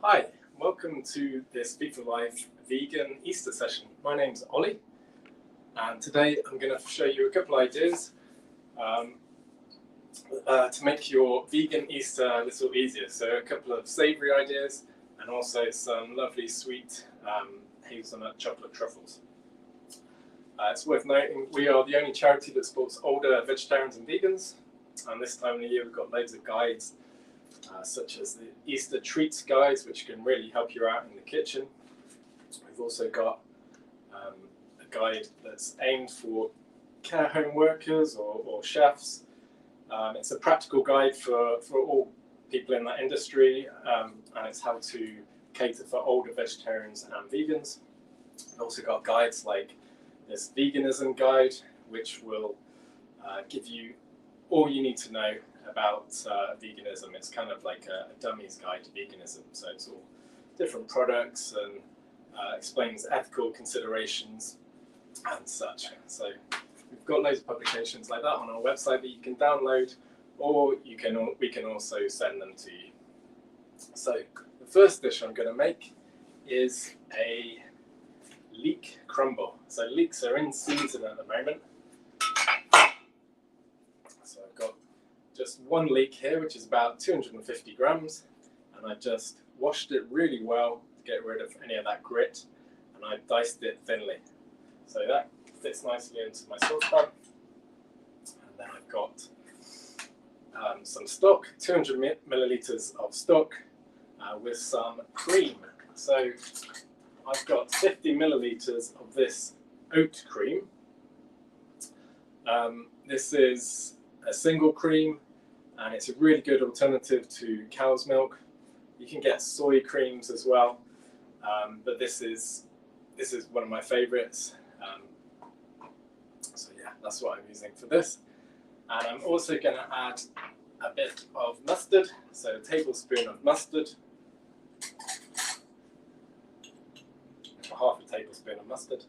Hi, welcome to this Feed for Life vegan Easter session. My name's Ollie, and today I'm going to show you a couple ideas to make your vegan Easter a little easier. So a couple of savoury ideas and also some lovely sweet hazelnut chocolate truffles. It's worth noting we are the only charity that supports older vegetarians and vegans, and this time of the year we've got loads of guides such as the Easter treats guides, which can really help you out in the kitchen. We've also got a guide that's aimed for care home workers or chefs. It's a practical guide for all people in that industry, and it's how to cater for older vegetarians and vegans. We've also got guides like this veganism guide, which will give you all you need to know about veganism. It's kind of like a dummy's guide to veganism, so it's all different products and explains ethical considerations and such. So we've got loads of publications like that on our website that you can download, or we can also send them to you. So the first dish I'm going to make is a leek crumble. So leeks are in season at the moment. So I've got just one leek here, which is about 250 grams, and I just washed it really well to get rid of any of that grit, and I diced it thinly. So that fits nicely into my saucepan. And then I've got some stock, 200 millilitres of stock with some cream. So I've got 50 millilitres of this oat cream. This is a single cream, and it's a really good alternative to cow's milk. You can get soy creams as well, but this is one of my favourites. So yeah, that's what I'm using for this. And I'm also going to add a bit of mustard, so a tablespoon of mustard, half a tablespoon of mustard,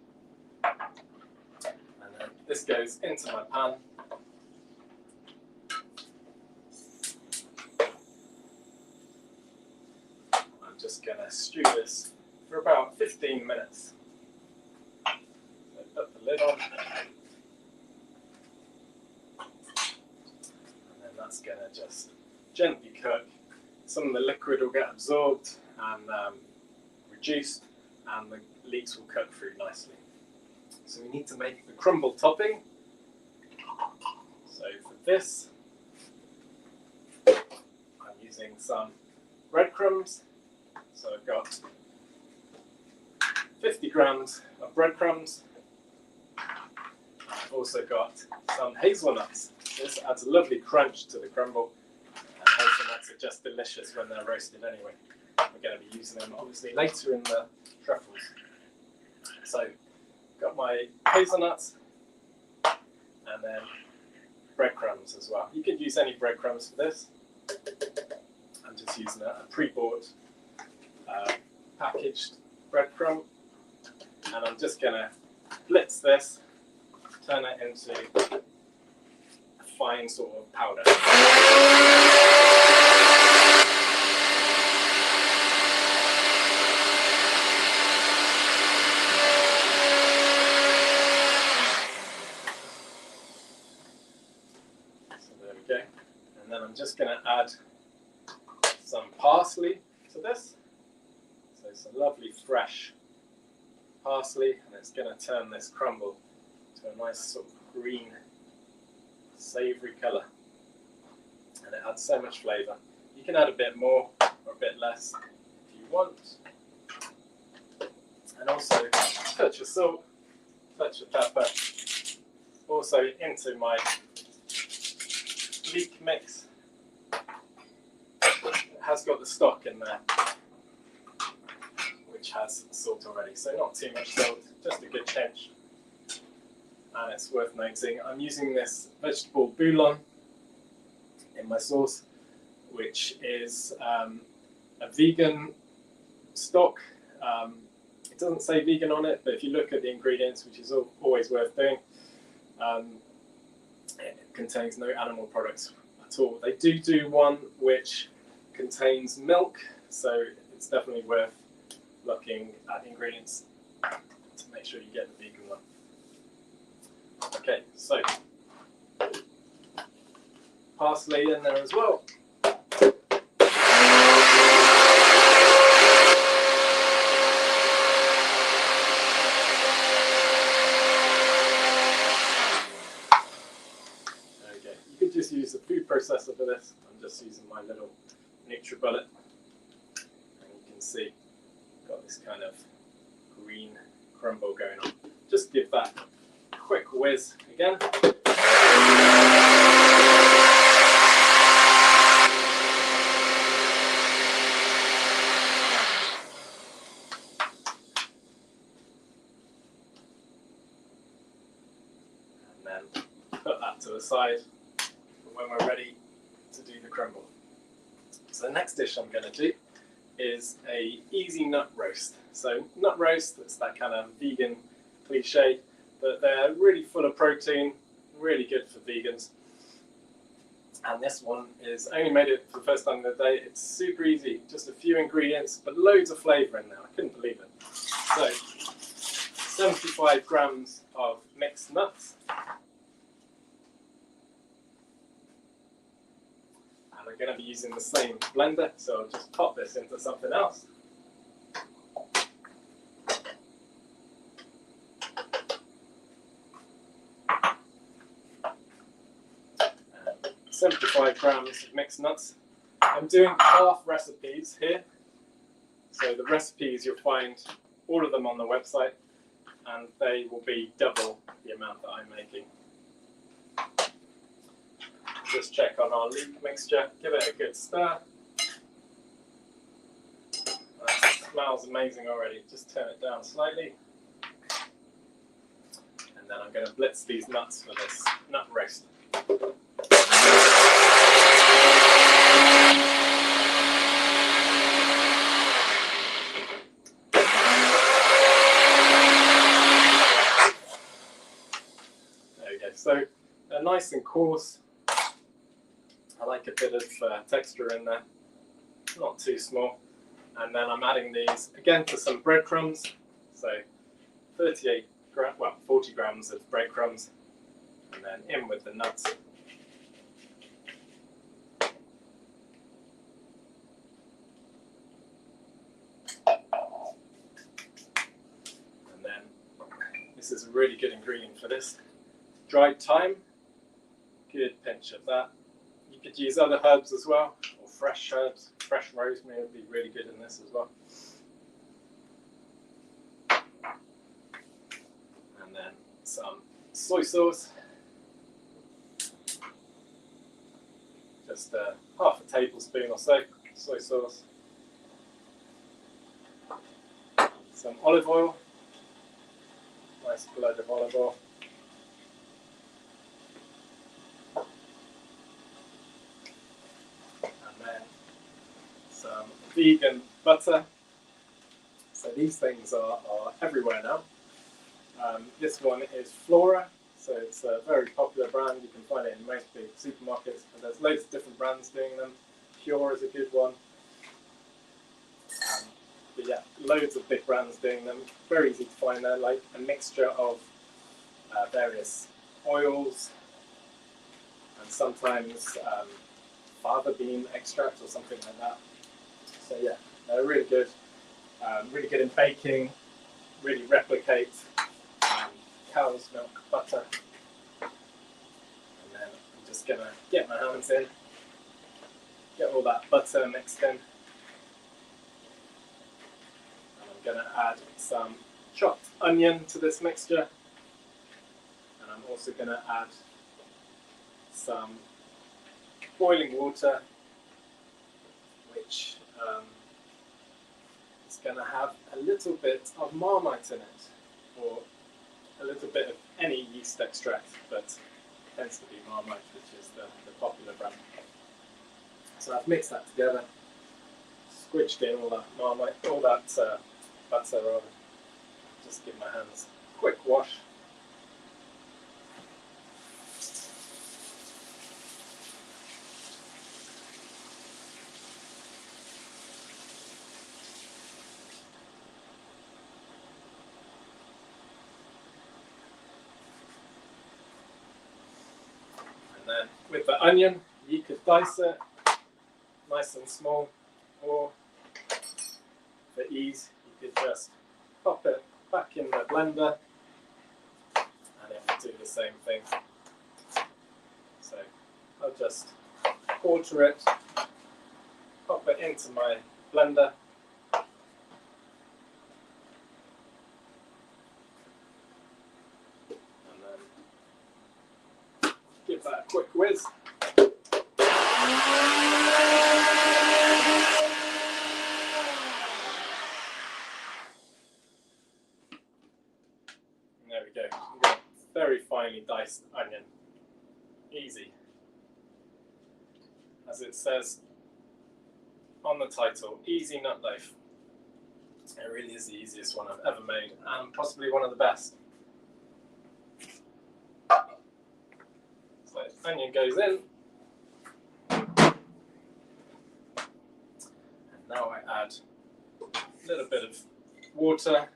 and then this goes into my pan. I'm just going to stew this for about 15 minutes. So put the lid on, and then that's going to just gently cook. Some of the liquid will get absorbed and reduced, and the leeks will cook through nicely. So we need to make the crumble topping. So for this, I'm using some breadcrumbs. So I've got 50 grams of breadcrumbs. I've also got some hazelnuts. This adds a lovely crunch to the crumble, and hazelnuts are just delicious when they're roasted anyway. We're going to be using them obviously later in the truffles. So got my hazelnuts and then breadcrumbs as well. You could use any breadcrumbs for this. I'm just using a pre-bought packaged breadcrumb, and I'm just going to blitz this, turn it into a fine sort of powder. So there we go. And then I'm just going to add some parsley to this. So it's a lovely fresh parsley, and it's going to turn this crumble to a nice sort of green, savoury colour. And it adds so much flavour. You can add a bit more or a bit less if you want. And also a touch of salt, touch of pepper. Also into my leek mix. It has got the stock in there, which has salt already, so not too much salt, just a good pinch. And it's worth noting, I'm using this vegetable bouillon in my sauce, which is a vegan stock. It doesn't say vegan on it, but if you look at the ingredients, which is always worth doing, it contains no animal products at all. They do one which contains milk, so it's definitely worth looking at the ingredients to make sure you get the vegan one. Okay, so parsley in there as well. Okay, you could just use the food processor for this. I'm just using my little NutriBullet, and you can see got this kind of green crumble going on. Just give that a quick whiz again. And then put that to the side for when we're ready to do the crumble. So the next dish I'm going to do is a easy nut roast. So nut roast, it's that kind of vegan cliche, but they're really full of protein, really good for vegans. And this one is, I only made it for the first time the other day. It's super easy, just a few ingredients, but loads of flavour in there. I couldn't believe it. So 75 grams of mixed nuts. And I'm going to be using the same blender, so I'll just pop this into something else. 75 grams of mixed nuts. I'm doing half recipes here. So the recipes, you'll find all of them on the website, and they will be double the amount that I'm making. Just check on our leek mixture, give it a good stir. That smells amazing already. Just turn it down slightly. And then I'm going to blitz these nuts for this nut roast. There we go. So they're nice and coarse. I like a bit of texture in there, not too small. And then I'm adding these again to some breadcrumbs. So 40 grams of breadcrumbs, and then in with the nuts. And then this is a really good ingredient for this. Dried thyme, good pinch of that. You could use other herbs as well, or fresh herbs. Fresh rosemary would be really good in this as well. And then some soy sauce. Just half a tablespoon or so soy sauce. Some olive oil. Nice blood of olive oil. Some vegan butter. So these things are everywhere now. This one is Flora, so it's a very popular brand. You can find it in most big supermarkets, but there's loads of different brands doing them. Pure is a good one. But yeah, loads of big brands doing them. Very easy to find. They're like a mixture of various oils and sometimes fava bean extract or something like that. So yeah, they're really good in baking, really replicate cow's milk butter. And then I'm just going to get my hands in, get all that butter mixed in. And I'm going to add some chopped onion to this mixture. And I'm also going to add some boiling water, which is going to have a little bit of Marmite in it, or a little bit of any yeast extract, but it tends to be Marmite, which is the popular brand. So I've mixed that together, squidged in all that Marmite, all that butter rather. Just give my hands a quick wash. then with the onion, you could dice it nice and small, or for ease, you could just pop it back in the blender and it will do the same thing. So I'll just quarter it, pop it into my blender, and then give that a quick whiz. There we go. We've got very finely diced onion. Easy. As it says on the title, easy nut loaf. It really is the easiest one I've ever made, and possibly one of the best. So onion goes in. And now I add a little bit of water.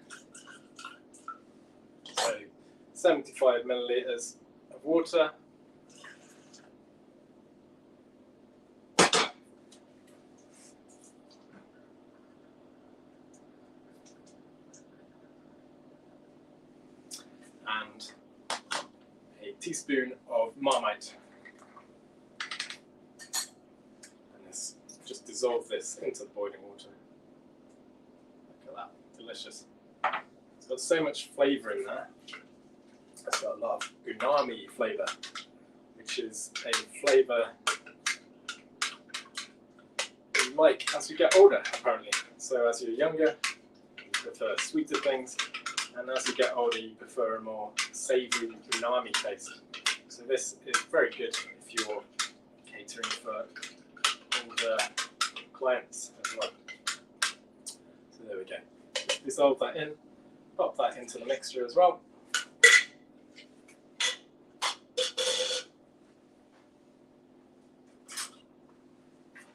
So 75 millilitres of water. And a teaspoon of Marmite. And this, just dissolve this into the boiling water. Look at that, delicious. It's got so much flavour in there. It's got a lot of umami flavour, which is a flavour you like as you get older, apparently. So as you're younger, you prefer sweeter things, and as you get older, you prefer a more savoury umami taste. So this is very good if you're catering for older clients as well. So there we go. Dissolve that in, pop that into the mixture as well.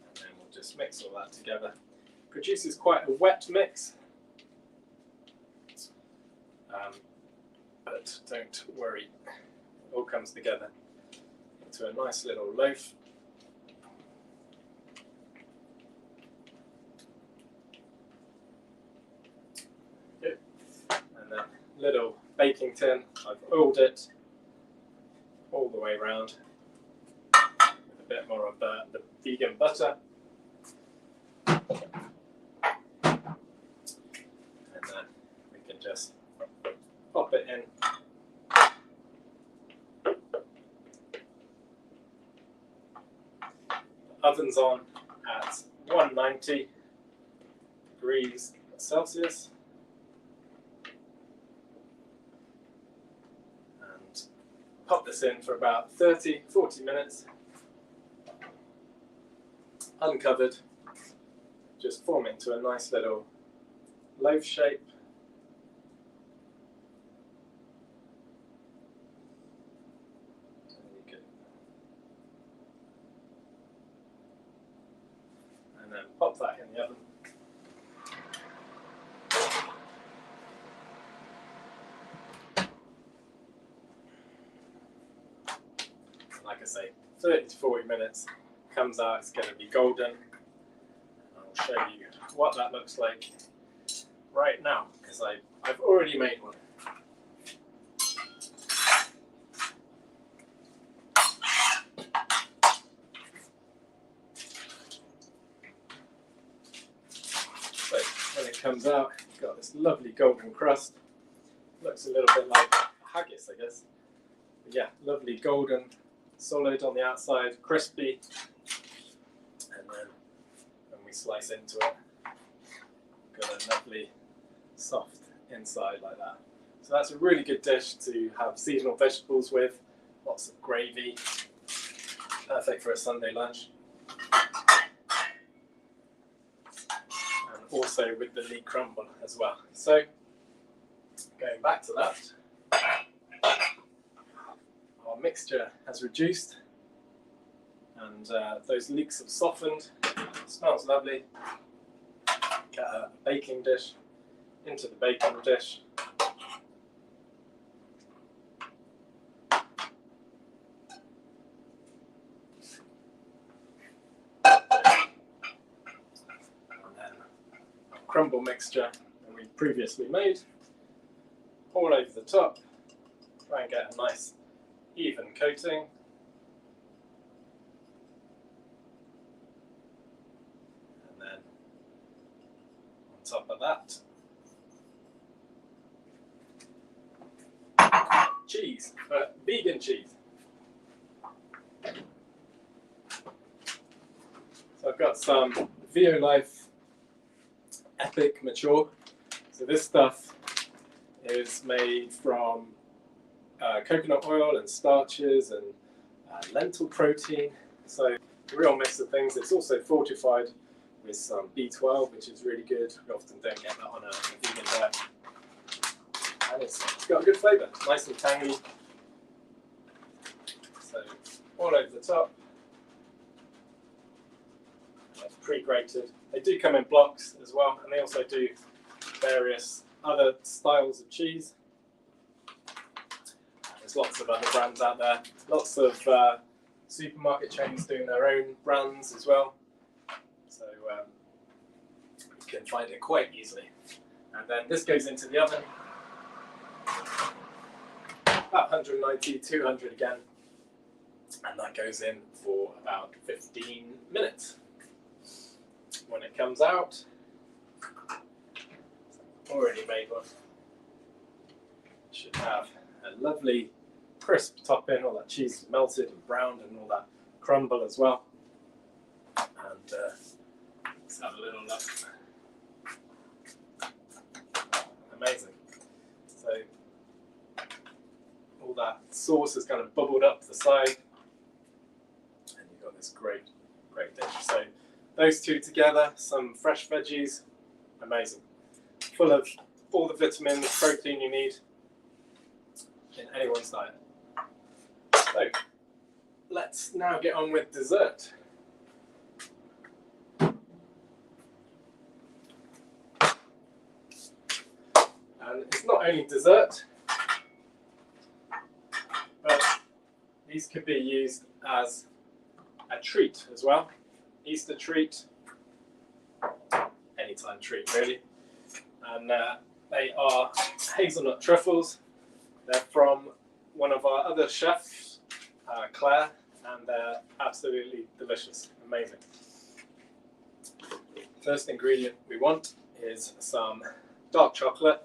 And then we'll just mix all that together. Produces quite a wet mix. But don't worry, it all comes together into a nice little loaf. Good. And that little baking tin, I've oiled it all the way around with a bit more of the vegan butter. And then we can just pop it in. The oven's on at 190 degrees Celsius. And pop this in for about 30-40 minutes. Uncovered. Just form it into a nice little loaf shape. And then pop that in the oven. Like I say, 30 to 40 minutes, comes out, it's going to be golden. I'll show you what that looks like right now, because I've already made one. So when it comes out, it's got this lovely golden crust. Looks a little bit like haggis, I guess. But yeah, lovely golden, solid on the outside, crispy. And then when we slice into it, got a lovely soft inside like that. So that's a really good dish to have seasonal vegetables with, lots of gravy, perfect for a Sunday lunch. And also with the Leek Crumble as well. So going back to that, our mixture has reduced and those leeks have softened. It smells lovely. Get a baking dish into the baking dish. crumble mixture that we previously made all over the top. Try and get a nice even coating. And then on top of that, cheese, but vegan cheese. So I've got some Violife Epic Mature. So this stuff is made from coconut oil and starches and lentil protein. So a real mix of things. It's also fortified with some B12, which is really good. We often don't get that on a vegan diet. And it's got a good flavour, nice and tangy. So all over the top. That's pre-grated. They do come in blocks as well, and they also do various other styles of cheese. There's lots of other brands out there. Lots of supermarket chains doing their own brands as well. So you can find it quite easily. And then this goes into the oven. About 190, 200 again. And that goes in for about 15 minutes. When it comes out, already made one, should have a lovely crisp topping. All that cheese melted and browned and all that crumble as well. And let's have a little look. Amazing. So all that sauce has kind of bubbled up the side, and you've got this great dish. So those two together, some fresh veggies, amazing. Full of all the vitamins, protein you need in anyone's diet. So let's now get on with dessert. And it's not only dessert, but these could be used as a treat as well. Easter treat, anytime treat really. And they are hazelnut truffles. They're from one of our other chefs, Claire, and they're absolutely delicious, amazing. First ingredient we want is some dark chocolate.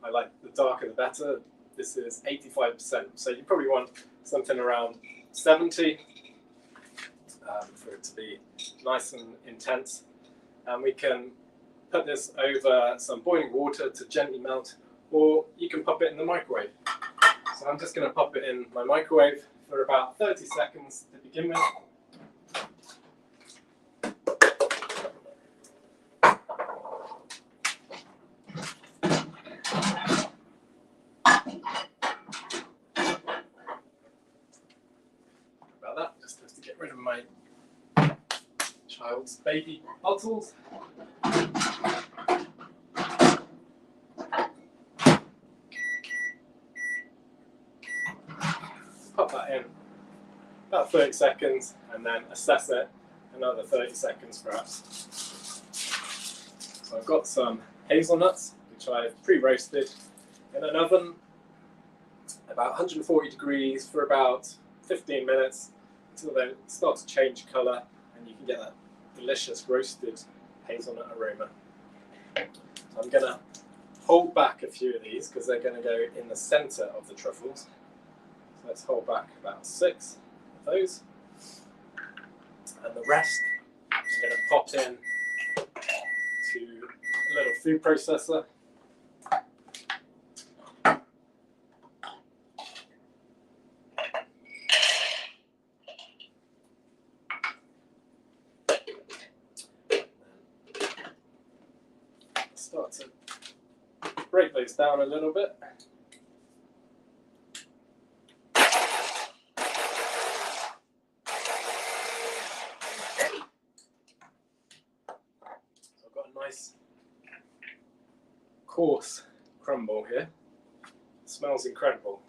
I like the darker the better. This is 85%, so you probably want something around 70 for it to be nice and intense. And we can put this over some boiling water to gently melt, or you can pop it in the microwave. So I'm just going to pop it in my microwave for about 30 seconds to begin with. About that, just have to get rid of my child's baby bottles. Pop that in about 30 seconds and then assess it another 30 seconds perhaps. So I've got some hazelnuts which I've pre-roasted in an oven about 140 degrees for about 15 minutes until they start to change colour and you can get that delicious roasted hazelnut aroma. So I'm going to hold back a few of these because they're going to go in the centre of the truffles. So let's hold back about 6 of those. And the rest I'm going to pop in to a little food processor. Start to break those down a little bit. So I've got a nice coarse crumble here. It smells incredible,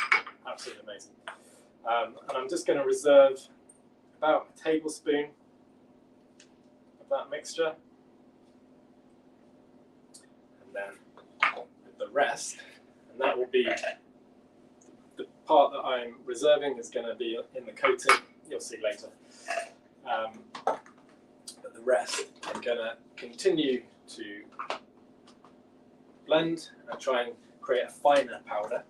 absolutely amazing. And I'm just going to reserve about a tablespoon of that mixture. then with the rest, and that will be the part that I'm reserving is going to be in the coating. You'll see later. But the rest, I'm going to continue to blend and try and create a finer powder.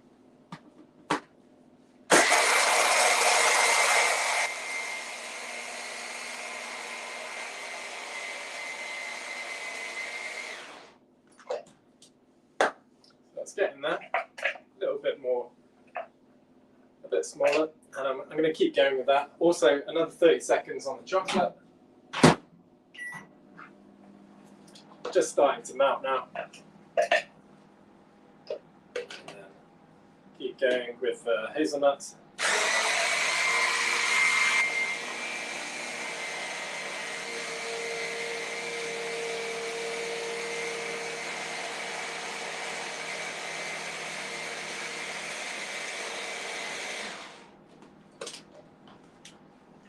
That's getting there, a little bit more, a bit smaller. I'm going to keep going with that. Also, another 30 seconds on the chocolate. Just starting to melt now. And then keep going with hazelnuts.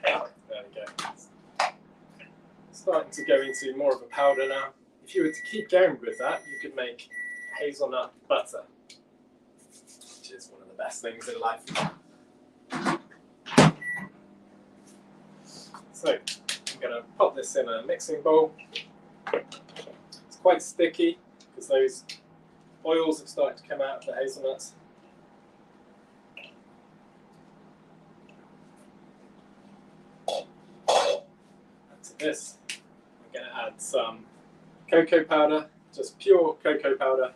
There we go. Starting to go into more of a powder now. If you were to keep going with that, you could make hazelnut butter, which is one of the best things in life. So I'm going to pop this in a mixing bowl. It's quite sticky because those oils have started to come out of the hazelnuts. And to this, I'm going to add some cocoa powder, just pure cocoa powder,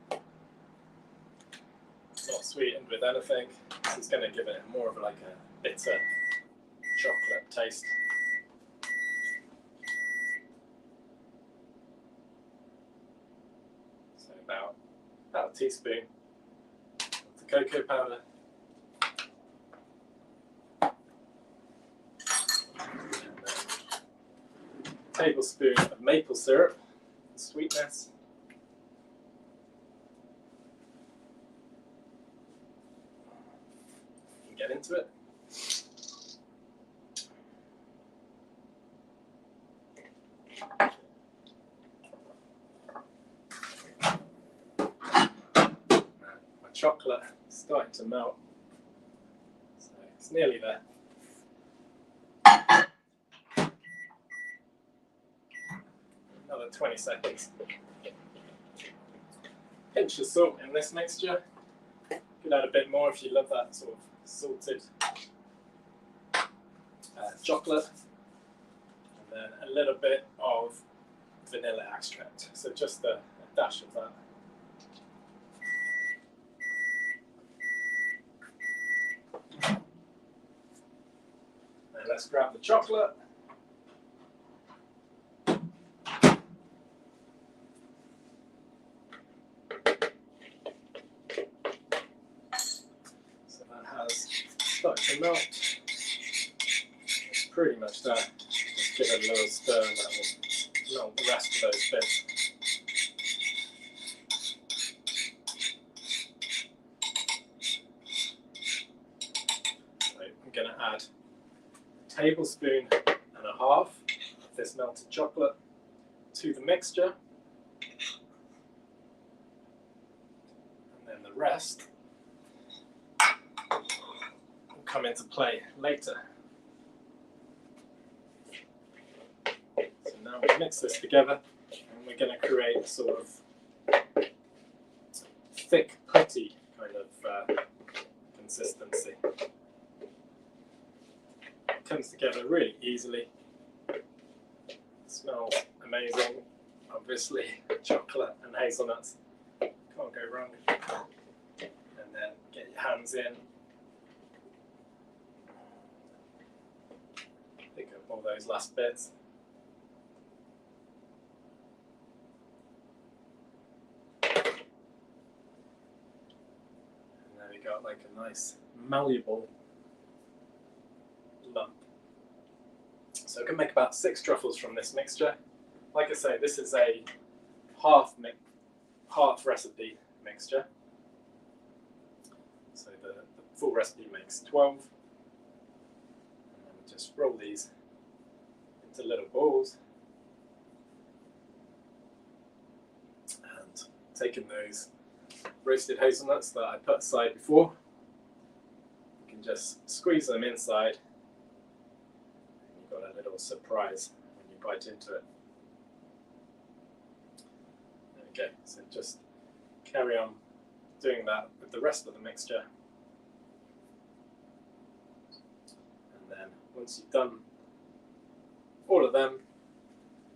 not sweetened with anything. This is going to give it more of like a bitter chocolate taste. So about a teaspoon of the cocoa powder. Tablespoon of maple syrup for sweetness. You can get into it. My chocolate is starting to melt, so it's nearly there. Another 20 seconds. Pinch of salt in this mixture. You could add a bit more if you love that sort of salted chocolate. And then a little bit of vanilla extract. So just a dash of that. And let's grab the chocolate. Starting to melt. It's pretty much done. Just give it a little stir and that will melt the rest of those bits. So I'm going to add a tablespoon and a half of this melted chocolate to the mixture. And then the rest come into play later. So now we mix this together and we're going to create a sort of thick, putty kind of consistency. It comes together really easily. It smells amazing. Obviously, chocolate and hazelnuts. Can't go wrong. And then get your hands in. Pick up all those last bits. And there we got like a nice malleable lump. So I can make about 6 truffles from this mixture. Like I say, this is a half recipe mixture. So the full recipe makes 12. Just roll these into little balls and taken those roasted hazelnuts that I put aside before. You can just squeeze them inside. You've got a little surprise when you bite into it. Okay, so just carry on doing that with the rest of the mixture. And then once you've done all of them,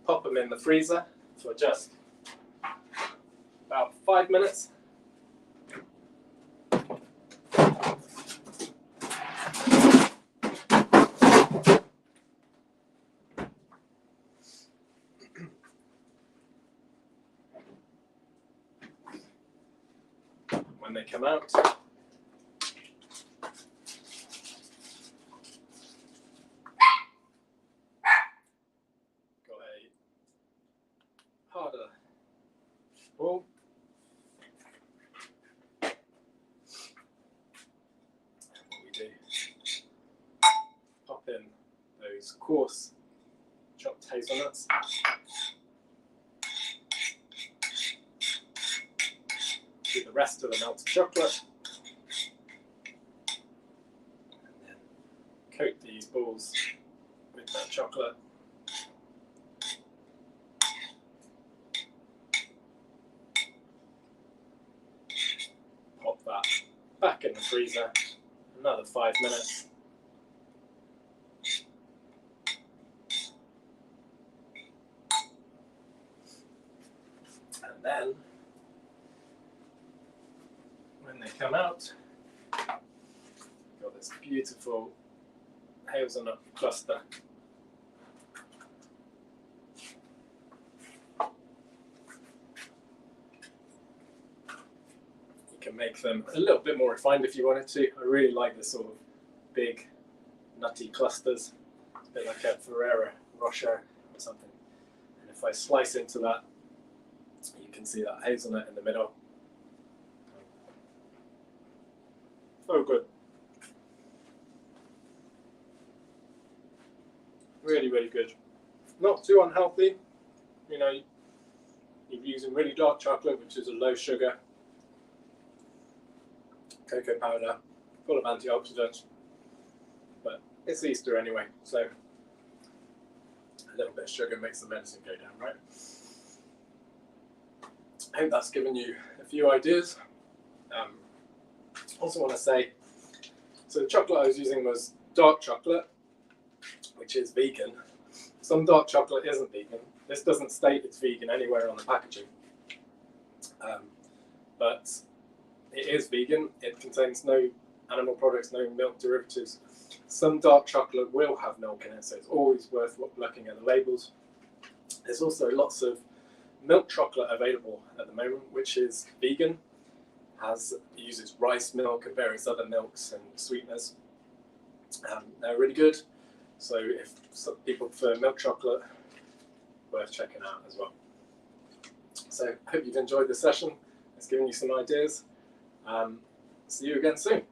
pop them in the freezer for just about 5 minutes. When they come out, got a harder ball. What we do, pop in those coarse chopped hazelnuts. Do the rest of the melted chocolate, and then coat these balls with that chocolate. Pop that back in the freezer, another 5 minutes. And then when they come out, you've got this beautiful hazelnut cluster. You can make them a little bit more refined if you wanted to. I really like the sort of big nutty clusters. It's a bit like a Ferrero Rocher or something. And if I slice into that, you can see that hazelnut in the middle. Oh, good. Really, really good. Not too unhealthy. You know, you're using really dark chocolate, which is a low sugar, cocoa powder, full of antioxidants. But it's Easter anyway, so a little bit of sugar makes the medicine go down, right? I hope that's given you a few ideas. Also want to say, so the chocolate I was using was dark chocolate, which is vegan. Some dark chocolate isn't vegan. This doesn't state it's vegan anywhere on the packaging, but it is vegan. It contains no animal products, no milk derivatives. Some dark chocolate will have milk in it, so it's always worth looking at the labels. There's also lots of milk chocolate available at the moment, which is vegan. Uses rice milk and various other milks and sweeteners. They're really good. So if some people prefer milk chocolate, worth checking out as well. So I hope you've enjoyed the session. It's given you some ideas. See you again soon.